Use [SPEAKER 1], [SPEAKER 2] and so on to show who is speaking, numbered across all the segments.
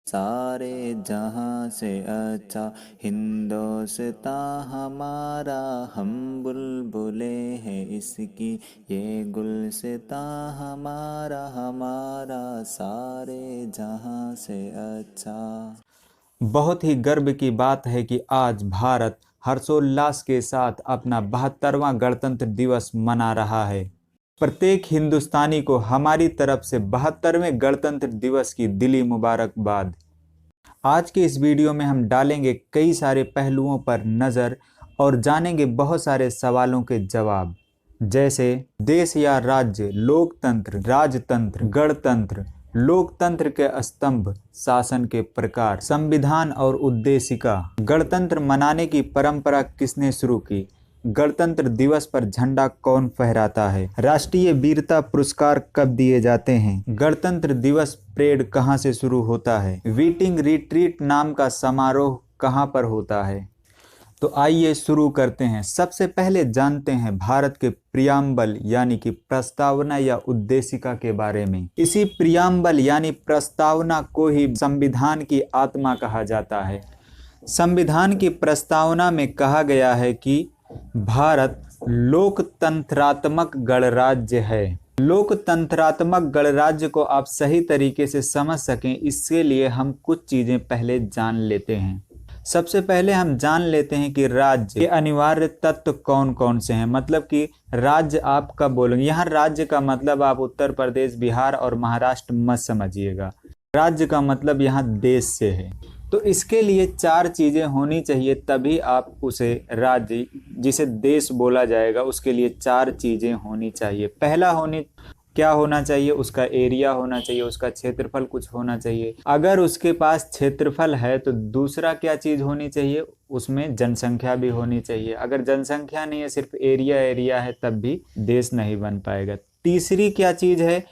[SPEAKER 1] सारे जहां से अच्छा हिंदोस्तां हमारा, हम बुलबुले हैं इसकी ये गुलसितां हमारा, हमारा सारे जहां से अच्छा।
[SPEAKER 2] बहुत ही गर्व की बात है कि आज भारत हर्षोल्लास के साथ अपना 72वां गणतंत्र दिवस मना रहा है। प्रत्येक हिंदुस्तानी को हमारी तरफ से 72वें गणतंत्र दिवस की दिली मुबारकबाद। आज के इस वीडियो में हम डालेंगे कई सारे पहलुओं पर नज़र और जानेंगे बहुत सारे सवालों के जवाब, जैसे देश या राज्य, लोकतंत्र, राजतंत्र, गणतंत्र, लोकतंत्र के स्तंभ, शासन के प्रकार, संविधान और उद्देशिका, गणतंत्र मनाने की परंपरा किसने शुरू की, गणतंत्र दिवस पर झंडा कौन फहराता है, राष्ट्रीय वीरता पुरस्कार कब दिए जाते हैं, गणतंत्र दिवस परेड कहां से शुरू होता है, वीटिंग रिट्रीट नाम का समारोह कहां पर होता है। तो आइए शुरू करते हैं। सबसे पहले जानते हैं भारत के प्रियम्बल यानी कि प्रस्तावना या उद्देशिका के बारे में। इसी प्रियम्बल यानी प्रस्तावना को ही संविधान की आत्मा कहा जाता है। संविधान की प्रस्तावना में कहा गया है कि भारत लोकतंत्रात्मक गणराज्य है। लोकतंत्रात्मक गणराज्य को आप सही तरीके से समझ सकें, इसके लिए हम कुछ चीजें पहले जान लेते हैं। सबसे पहले हम जान लेते हैं कि राज्य के अनिवार्य तत्व कौन कौन से हैं। मतलब कि राज्य आप कब बोलेंगे, यहाँ राज्य का मतलब आप उत्तर प्रदेश, बिहार और महाराष्ट्र मत समझिएगा। राज्य का मतलब यहाँ देश से है। तो इसके लिए चार चीजें होनी चाहिए, तभी आप उसे राज्य, जिसे देश बोला जाएगा, उसके लिए चार चीजें होनी चाहिए। पहला क्या होना चाहिए, उसका एरिया होना चाहिए, उसका क्षेत्रफल कुछ होना चाहिए। अगर उसके पास क्षेत्रफल है तो दूसरा क्या चीज होनी चाहिए, उसमें जनसंख्या भी होनी चाहिए। अगर जनसंख्या नहीं है, सिर्फ एरिया है, तब भी देश नहीं बन पाएगा। तीसरी क्या चीज है,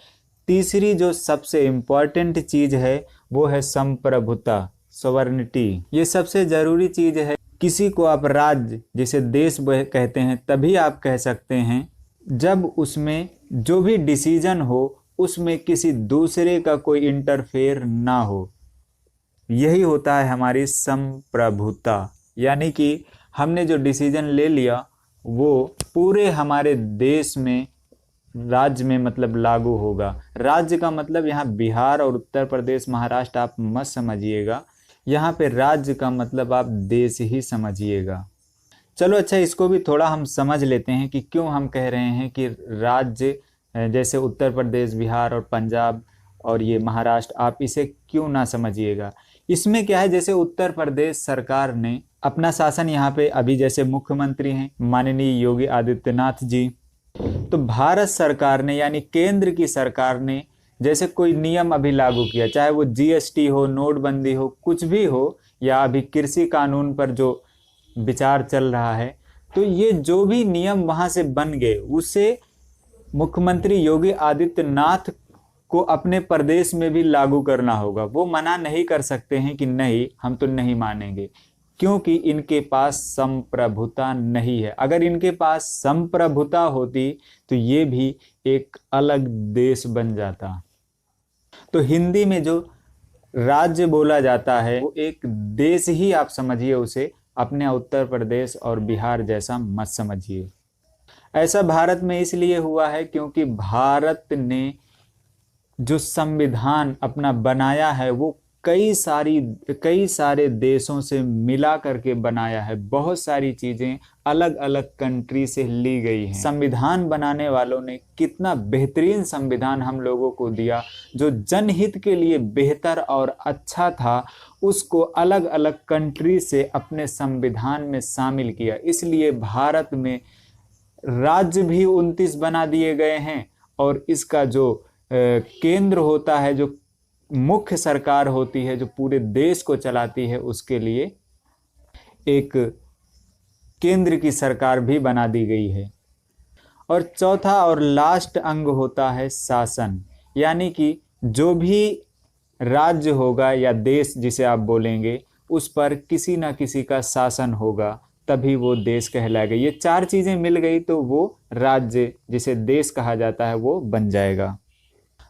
[SPEAKER 2] तीसरी जो सबसे इम्पोर्टेंट चीज है वो है संप्रभुता, सॉवरेनिटी। ये सबसे जरूरी चीज है। किसी को आप राज्य, जिसे देश कहते हैं, तभी आप कह सकते हैं जब उसमें जो भी डिसीजन हो उसमें किसी दूसरे का कोई इंटरफेयर ना हो। यही होता है हमारी संप्रभुता, यानी कि हमने जो डिसीजन ले लिया वो पूरे हमारे देश में, राज्य में मतलब लागू होगा। राज्य का मतलब यहाँ बिहार और उत्तर प्रदेश, महाराष्ट्र आप मत समझिएगा। यहाँ पे राज्य का मतलब आप देश ही समझिएगा। चलो अच्छा, इसको भी थोड़ा हम समझ लेते हैं कि क्यों हम कह रहे हैं कि राज्य, जैसे उत्तर प्रदेश, बिहार और पंजाब और ये महाराष्ट्र, आप इसे क्यों ना समझिएगा। इसमें क्या है, जैसे उत्तर प्रदेश सरकार ने अपना शासन, यहाँ पे अभी जैसे मुख्यमंत्री हैं माननीय योगी आदित्यनाथ जी, तो भारत सरकार ने यानी केंद्र की सरकार ने जैसे कोई नियम अभी लागू किया, चाहे वो जीएसटी हो, नोटबंदी हो, कुछ भी हो, या अभी कृषि कानून पर जो विचार चल रहा है, तो ये जो भी नियम वहां से बन गए उसे मुख्यमंत्री योगी आदित्यनाथ को अपने प्रदेश में भी लागू करना होगा। वो मना नहीं कर सकते हैं कि नहीं, हम तो नहीं मानेंगे, क्योंकि इनके पास संप्रभुता नहीं है। अगर इनके पास संप्रभुता होती तो ये भी एक अलग देश बन जाता। तो हिंदी में जो राज्य बोला जाता है वो एक देश ही आप समझिए उसे, अपने उत्तर प्रदेश और बिहार जैसा मत समझिए। ऐसा भारत में इसलिए हुआ है क्योंकि भारत ने जो संविधान अपना बनाया है वो कई सारे देशों से मिला करके बनाया है। बहुत सारी चीजें अलग अलग कंट्री से ली गई हैं। संविधान बनाने वालों ने कितना बेहतरीन संविधान हम लोगों को दिया, जो जनहित के लिए बेहतर और अच्छा था, उसको अलग अलग कंट्री से अपने संविधान में शामिल किया। इसलिए भारत में राज्य भी 29 बना दिए गए हैं, और इसका जो केंद्र होता है, जो मुख्य सरकार होती है, जो पूरे देश को चलाती है, उसके लिए एक केंद्र की सरकार भी बना दी गई है। और चौथा और लास्ट अंग होता है शासन, यानी कि जो भी राज्य होगा या देश जिसे आप बोलेंगे, उस पर किसी ना किसी का शासन होगा, तभी वो देश कहलाएगा। ये चार चीजें मिल गई तो वो राज्य, जिसे देश कहा जाता है, वो बन जाएगा।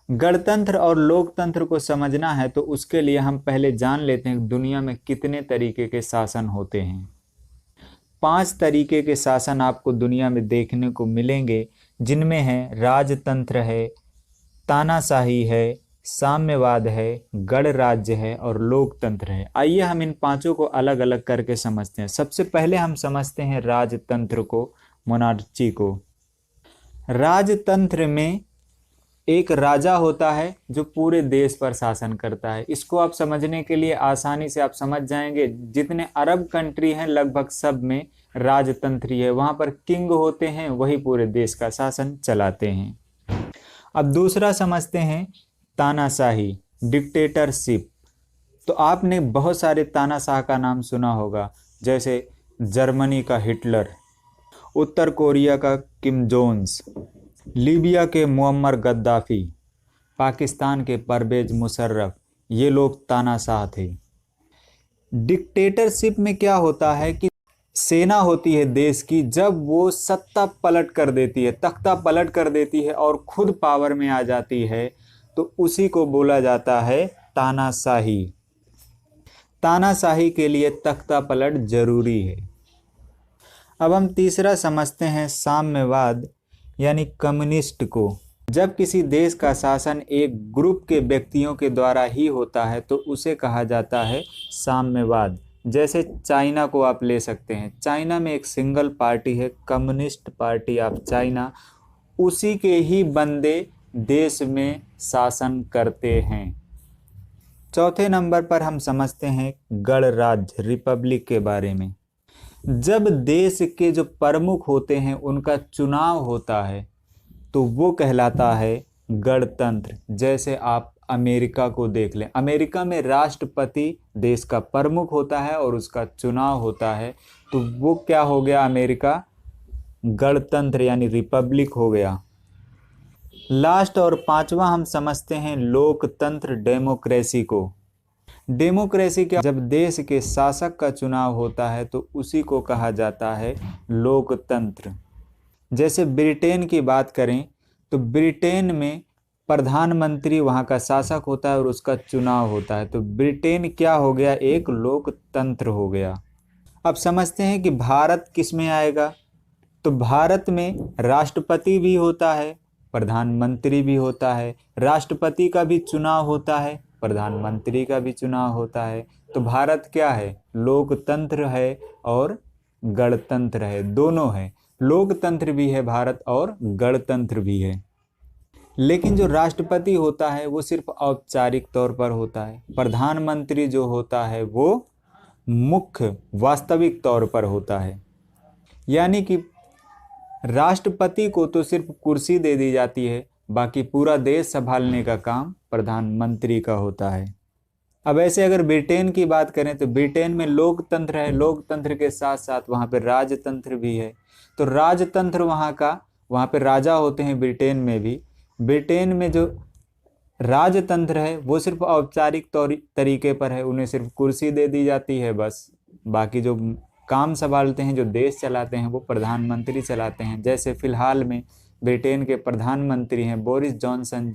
[SPEAKER 2] गणतंत्र और लोकतंत्र को समझना है तो उसके लिए हम पहले जान लेते हैं दुनिया में कितने तरीके के शासन होते हैं। 5 तरीके के शासन आपको दुनिया में देखने को मिलेंगे, जिनमें है राजतंत्र है, तानाशाही है, साम्यवाद है, गणराज्य है और लोकतंत्र है। आइए हम इन पांचों को अलग अलग करके समझते हैं। सबसे पहले हम समझते हैं राजतंत्र को, मोनार्ची को। राजतंत्र में एक राजा होता है जो पूरे देश पर शासन करता है। इसको आप समझने के लिए आसानी से आप समझ जाएंगे, जितने अरब कंट्री हैं लगभग सब में राजतंत्र ही है। वहां पर किंग होते हैं, वही पूरे देश का शासन चलाते हैं। अब दूसरा समझते हैं तानाशाही, डिक्टेटरशिप। तो आपने बहुत सारे तानाशाह का नाम सुना होगा, जैसे जर्मनी का हिटलर, उत्तर कोरिया का किम जोन्स, लीबिया के मुअम्मर गद्दाफी, पाकिस्तान के परवेज मुशर्रफ। ये लोग तानाशाह थे। डिक्टेटरशिप में क्या होता है कि सेना होती है देश की, जब वो सत्ता पलट कर देती है, तख्ता पलट कर देती है और खुद पावर में आ जाती है, तो उसी को बोला जाता है तानाशाही। तानाशाही के लिए तख्ता पलट जरूरी है। अब हम तीसरा समझते हैं साम्यवाद यानी कम्युनिस्ट को। जब किसी देश का शासन एक ग्रुप के व्यक्तियों के द्वारा ही होता है तो उसे कहा जाता है साम्यवाद। जैसे चाइना को आप ले सकते हैं। चाइना में एक सिंगल पार्टी है, कम्युनिस्ट पार्टी ऑफ चाइना। उसी के ही बंदे देश में शासन करते हैं। चौथे नंबर पर हम समझते हैं गणराज्य, रिपब्लिक के बारे में। जब देश के जो प्रमुख होते हैं उनका चुनाव होता है तो वो कहलाता है गणतंत्र। जैसे आप अमेरिका को देख लें, अमेरिका में राष्ट्रपति देश का प्रमुख होता है और उसका चुनाव होता है, तो वो क्या हो गया, अमेरिका गणतंत्र यानी रिपब्लिक हो गया। लास्ट और पांचवा हम समझते हैं लोकतंत्र, डेमोक्रेसी को। डेमोक्रेसी क्या, जब देश के शासक का चुनाव होता है तो उसी को कहा जाता है लोकतंत्र। जैसे ब्रिटेन की बात करें तो ब्रिटेन में प्रधानमंत्री वहाँ का शासक होता है और उसका चुनाव होता है, तो ब्रिटेन क्या हो गया, एक लोकतंत्र हो गया। अब समझते हैं कि भारत किस में आएगा। तो भारत में राष्ट्रपति भी होता है, प्रधानमंत्री भी होता है, राष्ट्रपति का भी चुनाव होता है, प्रधानमंत्री का भी चुनाव होता है। तो भारत क्या है, लोकतंत्र है और गणतंत्र है, दोनों है। लोकतंत्र भी है भारत और गणतंत्र भी है। लेकिन जो राष्ट्रपति होता है वो सिर्फ औपचारिक तौर पर होता है। प्रधानमंत्री जो होता है वो मुख्य वास्तविक तौर पर होता है। यानी कि राष्ट्रपति को तो सिर्फ कुर्सी दे दी जाती है, बाकी पूरा देश संभालने का काम प्रधानमंत्री का होता है। अब ऐसे अगर ब्रिटेन की बात करें तो ब्रिटेन में लोकतंत्र है, लोकतंत्र के साथ साथ वहाँ पे राजतंत्र भी है। तो राजतंत्र वहाँ पे राजा होते हैं ब्रिटेन में भी। ब्रिटेन में जो राजतंत्र है वो सिर्फ औपचारिक तरीके पर है, उन्हें सिर्फ कुर्सी दे दी जाती है बस। बाकी जो काम संभालते हैं, जो देश चलाते हैं, वो प्रधानमंत्री चलाते हैं। जैसे फिलहाल में ब्रिटेन के प्रधानमंत्री हैं बोरिस जॉनसन,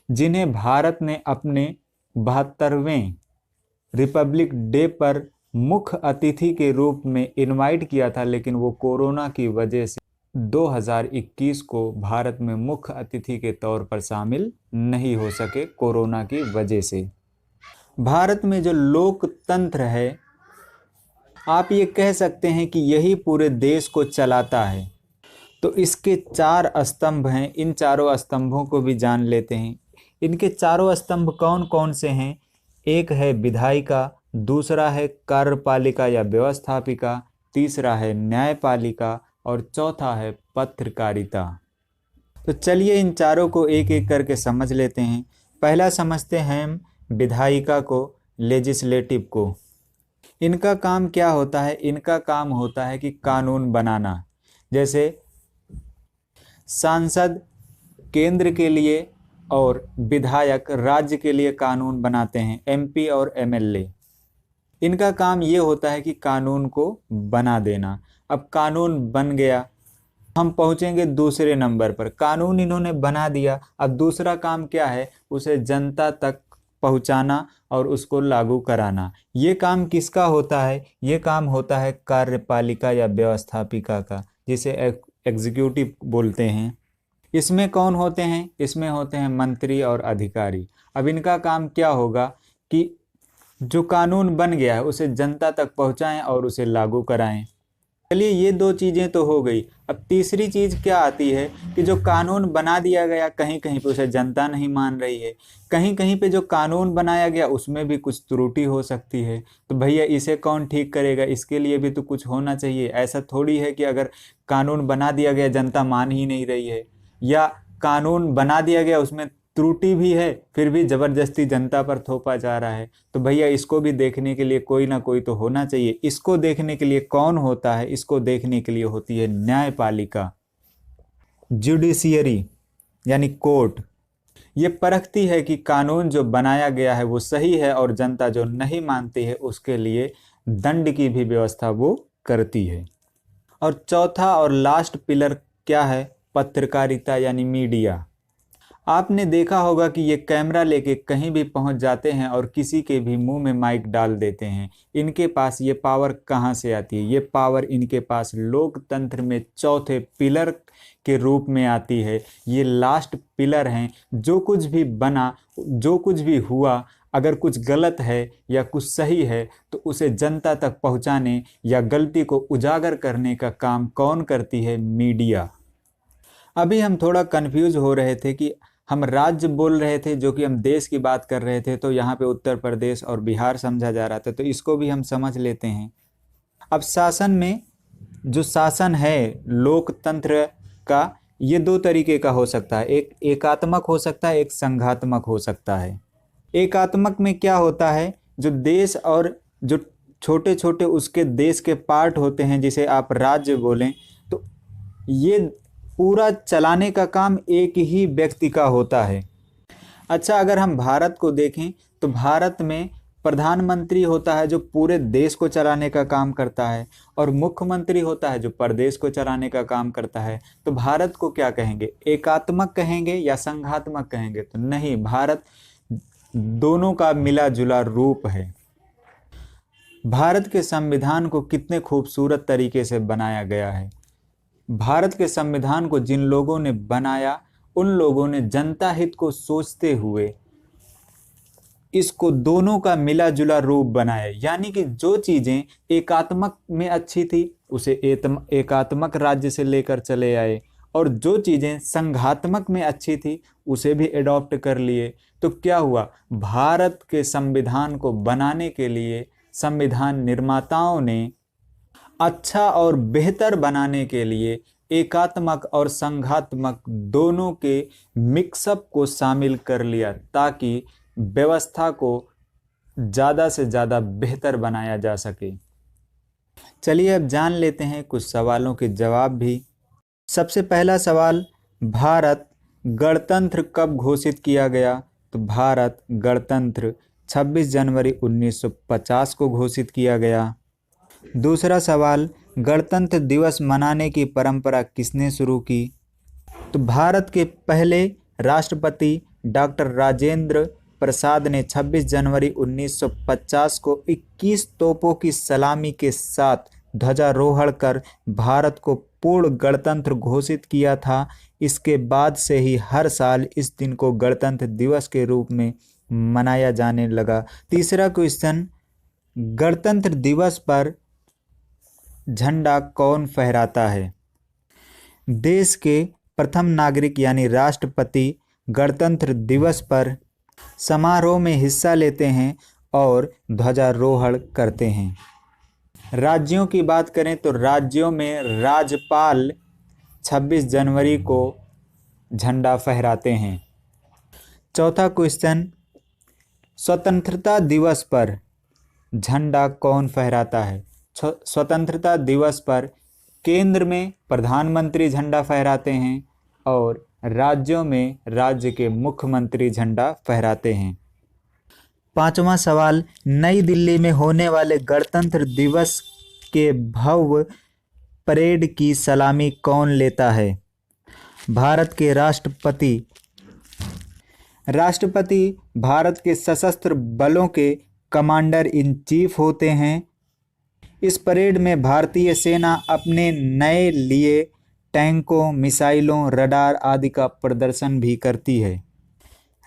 [SPEAKER 2] जिन्हें भारत ने अपने 72वें रिपब्लिक डे पर मुख्य अतिथि के रूप में इनवाइट किया था, लेकिन वो कोरोना की वजह से 2021 को भारत में मुख्य अतिथि के तौर पर शामिल नहीं हो सके, कोरोना की वजह से। भारत में जो लोकतंत्र है, आप ये कह सकते हैं कि यही पूरे देश को चलाता है। तो इसके 4 स्तंभ हैं, इन चारों स्तंभों को भी जान लेते हैं। इनके चारों स्तंभ कौन कौन से हैं? एक है विधायिका, दूसरा है कार्यपालिका या व्यवस्थापिका, तीसरा है न्यायपालिका और चौथा है पत्रकारिता। तो चलिए इन चारों को एक एक करके समझ लेते हैं। पहला समझते हैं विधायिका को, लेजिस्लेटिव को। इनका काम क्या होता है? इनका काम होता है कि कानून बनाना। जैसे सांसद केंद्र के लिए और विधायक राज्य के लिए कानून बनाते हैं, एमपी और एमएलए। इनका काम ये होता है कि कानून को बना देना। अब कानून बन गया हम पहुंचेंगे दूसरे नंबर पर। कानून इन्होंने बना दिया, अब दूसरा काम क्या है, उसे जनता तक पहुंचाना और उसको लागू कराना। ये काम किसका होता है, ये काम होता है कार्यपालिका या व्यवस्थापिका का, जिसे एग्जीक्यूटिव बोलते हैं। इसमें कौन होते हैं, इसमें होते हैं मंत्री और अधिकारी। अब इनका काम क्या होगा कि जो कानून बन गया है उसे जनता तक पहुंचाएं और उसे लागू कराएं। चलिए ये दो चीज़ें तो हो गई। अब तीसरी चीज़ क्या आती है कि जो कानून बना दिया गया, कहीं कहीं पे उसे जनता नहीं मान रही है, कहीं कहीं पे जो कानून बनाया गया उसमें भी कुछ त्रुटि हो सकती है। तो भैया इसे कौन ठीक करेगा, इसके लिए भी तो कुछ होना चाहिए। ऐसा थोड़ी है कि अगर कानून बना दिया गया जनता मान ही नहीं रही है, या कानून बना दिया गया उसमें त्रुटि भी है फिर भी जबरदस्ती जनता पर थोपा जा रहा है। तो भैया इसको भी देखने के लिए कोई ना कोई तो होना चाहिए। इसको देखने के लिए कौन होता है, इसको देखने के लिए होती है न्यायपालिका, जुडिशियरी यानी कोर्ट। ये परखती है कि कानून जो बनाया गया है वो सही है, और जनता जो नहीं मानती है उसके लिए दंड की भी व्यवस्था वो करती है। और चौथा और लास्ट पिलर क्या है, पत्रकारिता यानी मीडिया। आपने देखा होगा कि ये कैमरा लेके कहीं भी पहुंच जाते हैं और किसी के भी मुंह में माइक डाल देते हैं। इनके पास ये पावर कहाँ से आती है, ये पावर इनके पास लोकतंत्र में चौथे पिलर के रूप में आती है। ये लास्ट पिलर हैं। जो कुछ भी बना, जो कुछ भी हुआ, अगर कुछ गलत है या कुछ सही है तो उसे जनता तक पहुंचाने या गलती को उजागर करने का काम कौन करती है, मीडिया। अभी हम थोड़ा कंफ्यूज हो रहे थे कि हम राज्य बोल रहे थे, जो कि हम देश की बात कर रहे थे, तो यहाँ पे उत्तर प्रदेश और बिहार समझा जा रहा था, तो इसको भी हम समझ लेते हैं। अब शासन में जो शासन है लोकतंत्र का, ये दो तरीके का हो सकता है। एक एकात्मक हो सकता है, एक संघात्मक हो सकता है। एकात्मक में क्या होता है, जो देश और जो छोटे छोटे उसके देश के पार्ट होते हैं, जिसे आप राज्य बोलें, तो ये पूरा चलाने का काम एक ही व्यक्ति का होता है। अच्छा, अगर हम भारत को देखें तो भारत में प्रधानमंत्री होता है जो पूरे देश को चलाने का काम करता है, और मुख्यमंत्री होता है जो प्रदेश को चलाने का काम करता है। तो भारत को क्या कहेंगे, एकात्मक कहेंगे या संघात्मक कहेंगे? तो नहीं, भारत दोनों का मिला जुला रूप है। भारत के संविधान को कितने खूबसूरत तरीके से बनाया गया है। भारत के संविधान को जिन लोगों ने बनाया, उन लोगों ने जनता हित को सोचते हुए इसको दोनों का मिला जुला रूप बनाया। यानी कि जो चीज़ें एकात्मक में अच्छी थी उसे एकात्मक राज्य से लेकर चले आए, और जो चीज़ें संघात्मक में अच्छी थी उसे भी एडॉप्ट कर लिए। तो क्या हुआ, भारत के संविधान को बनाने के लिए संविधान निर्माताओं ने अच्छा और बेहतर बनाने के लिए एकात्मक और संघात्मक दोनों के मिक्सअप को शामिल कर लिया, ताकि व्यवस्था को ज़्यादा से ज़्यादा बेहतर बनाया जा सके। चलिए अब जान लेते हैं कुछ सवालों के जवाब भी। सबसे पहला सवाल, भारत गणतंत्र कब घोषित किया गया? तो भारत गणतंत्र 26 जनवरी 1950 को घोषित किया गया। दूसरा सवाल, गणतंत्र दिवस मनाने की परंपरा किसने शुरू की? तो भारत के पहले राष्ट्रपति डॉक्टर राजेंद्र प्रसाद ने 26 जनवरी 1950 को 21 तोपों की सलामी के साथ ध्वजारोहण कर भारत को पूर्ण गणतंत्र घोषित किया था। इसके बाद से ही हर साल इस दिन को गणतंत्र दिवस के रूप में मनाया जाने लगा। तीसरा क्वेश्चन, गणतंत्र दिवस पर झंडा कौन फहराता है? देश के प्रथम नागरिक यानी राष्ट्रपति गणतंत्र दिवस पर समारोह में हिस्सा लेते हैं और ध्वजारोहण करते हैं। राज्यों की बात करें तो राज्यों में राज्यपाल 26 जनवरी को झंडा फहराते हैं। चौथा क्वेश्चन, स्वतंत्रता दिवस पर झंडा कौन फहराता है? स्वतंत्रता दिवस पर केंद्र में प्रधानमंत्री झंडा फहराते हैं और राज्यों में राज्य के मुख्यमंत्री झंडा फहराते हैं। पांचवा सवाल, नई दिल्ली में होने वाले गणतंत्र दिवस के भव्य परेड की सलामी कौन लेता है? भारत के राष्ट्रपति। राष्ट्रपति भारत के सशस्त्र बलों के कमांडर इन चीफ होते हैं। इस परेड में भारतीय सेना अपने नए लिए टैंकों, मिसाइलों, रडार आदि का प्रदर्शन भी करती है।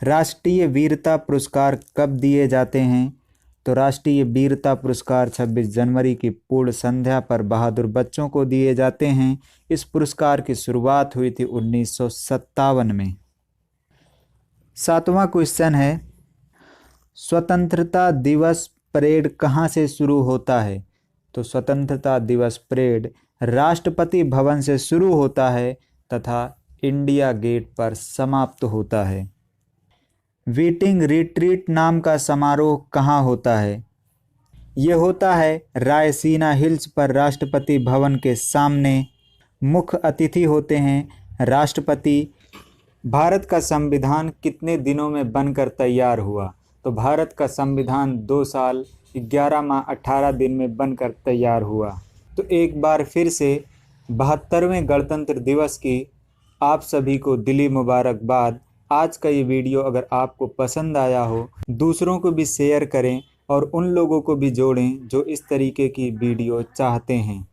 [SPEAKER 2] राष्ट्रीय वीरता पुरस्कार कब दिए जाते हैं? तो राष्ट्रीय वीरता पुरस्कार 26 जनवरी की पूर्ण संध्या पर बहादुर बच्चों को दिए जाते हैं। इस पुरस्कार की शुरुआत हुई थी 1957 में। 7वां क्वेश्चन है, स्वतंत्रता दिवस परेड कहाँ से शुरू होता है? तो स्वतंत्रता दिवस परेड राष्ट्रपति भवन से शुरू होता है तथा इंडिया गेट पर समाप्त होता है। वीटिंग रिट्रीट नाम का समारोह कहाँ होता है? ये होता है रायसीना हिल्स पर राष्ट्रपति भवन के सामने। मुख्य अतिथि होते हैं राष्ट्रपति। भारत का संविधान कितने दिनों में बनकर तैयार हुआ? तो भारत का संविधान 2 साल 11 माह 18 दिन में बनकर तैयार हुआ। तो एक बार फिर से 72वें गणतंत्र दिवस की आप सभी को दिली मुबारकबाद। आज का ये वीडियो अगर आपको पसंद आया हो, दूसरों को भी शेयर करें और उन लोगों को भी जोड़ें जो इस तरीके की वीडियो चाहते हैं।